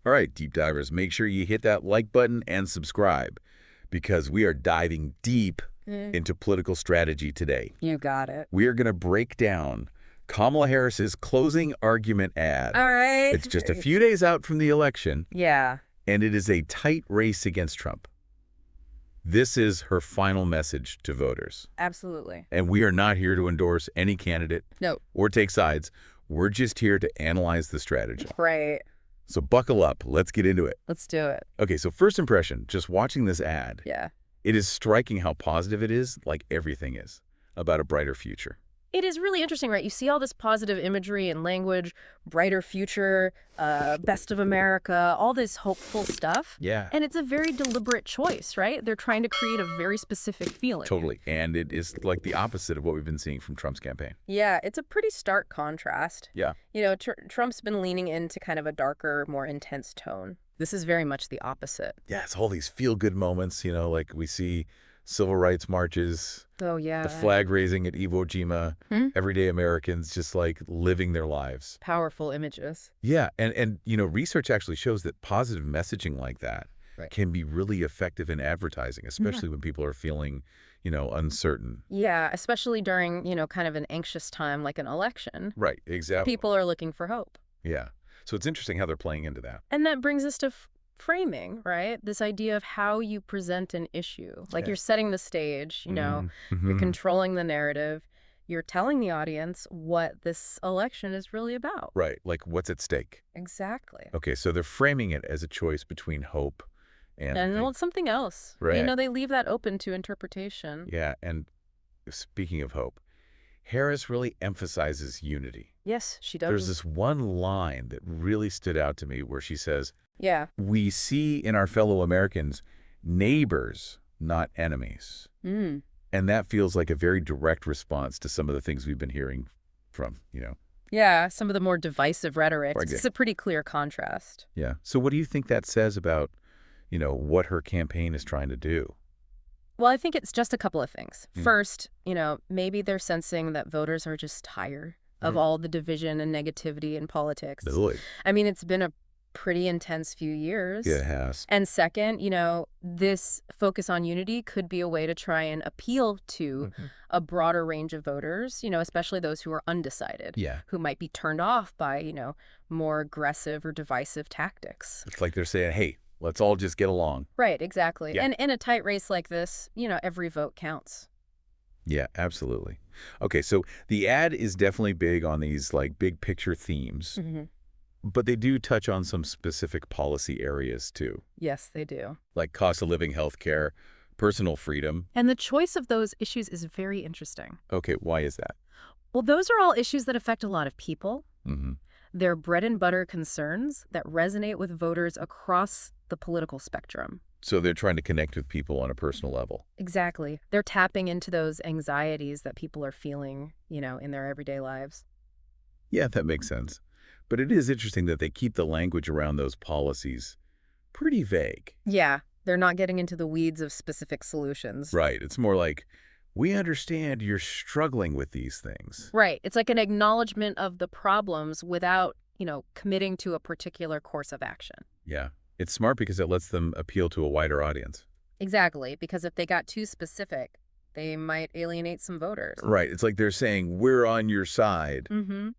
All right, deep divers, make sure you hit that like button and subscribe because we are diving deep into political strategy today. You got it. We are going to break down Kamala Harris's closing argument ad. All right. It's just a few days out from the election, Yeah. and it is a tight race against Trump. This is her final message to voters. Absolutely. And we are not here to endorse any candidate or take sides. We're just here to analyze the strategy. Right. So buckle up. Let's get into it. Let's do it. Okay, so first impression, just watching this ad, Yeah. it is striking how positive it is, like everything is, about a brighter future. It is really interesting, right? You see all this positive imagery and language, brighter future, best of America, all this hopeful stuff. Yeah. And it's a very deliberate choice, right? They're trying to create a very specific feeling. Totally. And it is like the opposite of what we've been seeing from Trump's campaign. Yeah, it's a pretty stark contrast. Yeah. You know, Trump's been leaning into kind of a darker, more intense tone. This is very much the opposite. Yeah, it's all these feel-good moments, like we see civil rights marches, Oh, yeah. the flag raising at Iwo Jima, everyday Americans just like living their lives. Powerful images. Yeah, and research actually shows that positive messaging like that can be really effective in advertising, especially when people are feeling, uncertain. Yeah, especially during, kind of an anxious time like an election. Right, exactly. People are looking for hope. Yeah. So it's interesting how they're playing into that. And that brings us to framing, right? This idea of how you present an issue. Like you're setting the stage, you're controlling the narrative. You're telling the audience what this election is really about. Right, like what's at stake. Exactly. Okay, so they're framing it as a choice between hope and Something else. Right. They leave that open to interpretation. Yeah, and speaking of hope, Harris really emphasizes unity. Yes, she does. There's this one line that really stood out to me where she says, Yeah. we see in our fellow Americans neighbors, not enemies. Mm. And that feels like a very direct response to some of the things we've been hearing from. Yeah, some of the more divisive rhetoric. Right. It's a pretty clear contrast. Yeah. So what do you think that says about, what her campaign is trying to do? Well, I think it's just a couple of things. First, maybe they're sensing that voters are just tired of all the division and negativity in politics. Really? I mean, it's been a pretty intense few years. Yeah, it has. And second, this focus on unity could be a way to try and appeal to a broader range of voters, especially those who are undecided. Yeah. Who might be turned off by, more aggressive or divisive tactics. It's like they're saying, hey, let's all just get along. Right, exactly. Yeah. And in a tight race like this, every vote counts. Yeah, absolutely. Okay, so the ad is definitely big on these like big picture themes, but they do touch on some specific policy areas too, Yes, they do. like cost of living, healthcare, personal freedom. And the choice of those issues is very interesting. Okay, why is that? Well, those are all issues that affect a lot of people. Mm-hmm. They're bread and butter concerns that resonate with voters across the political spectrum. So they're trying to connect with people on a personal level. Exactly. They're tapping into those anxieties that people are feeling, in their everyday lives. Yeah, that makes sense. But it is interesting that they keep the language around those policies pretty vague. Yeah, they're not getting into the weeds of specific solutions. Right. It's more like, we understand you're struggling with these things. Right. It's like an acknowledgement of the problems without, committing to a particular course of action. Yeah. It's smart because it lets them appeal to a wider audience. Exactly, because if they got too specific, they might alienate some voters. Right. It's like they're saying, we're on your side, Mm-hmm.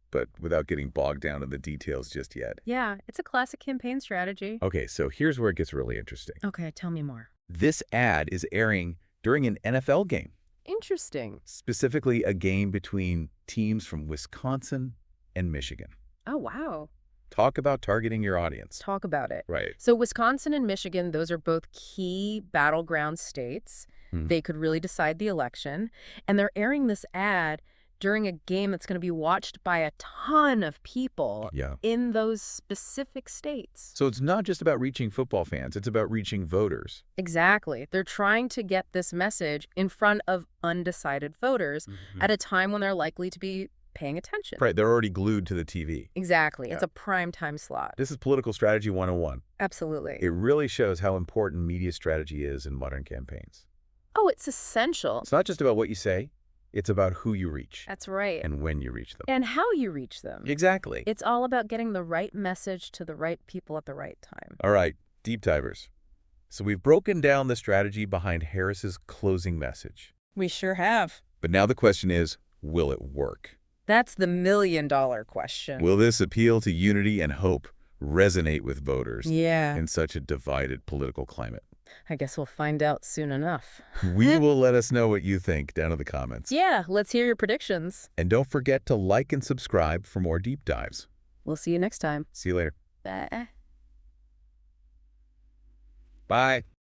but without getting bogged down in the details just yet. Yeah, it's a classic campaign strategy. Okay, so here's where it gets really interesting. Okay, tell me more. This ad is airing during an NFL game, Interesting. specifically a game between teams from Wisconsin and Michigan. Oh, wow. Talk about targeting your audience. Talk about it. Right. So Wisconsin and Michigan, those are both key battleground states. They could really decide the election. And they're airing this ad during a game that's going to be watched by a ton of people Yeah. in those specific states. So it's not just about reaching football fans, it's about reaching voters. Exactly. They're trying to get this message in front of undecided voters at a time when they're likely to be paying attention. Right, they're already glued to the TV. Exactly. Yeah. It's a prime time slot. This is Political Strategy 101. Absolutely. It really shows how important media strategy is in modern campaigns. Oh, it's essential. It's not just about what you say, It's about who you reach That's right. and when you reach them. And how you reach them. Exactly. It's all about getting the right message to the right people at the right time. All right, deep divers. So we've broken down the strategy behind Harris's closing message. We sure have. But now the question is, will it work? That's the million-dollar question. Will this appeal to unity and hope resonate with voters Yeah. in such a divided political climate? I guess we'll find out soon enough. We will let us know what you think down in the comments. Yeah, let's hear your predictions. And don't forget to like and subscribe for more deep dives. We'll see you next time. See you later. Bye. Bye.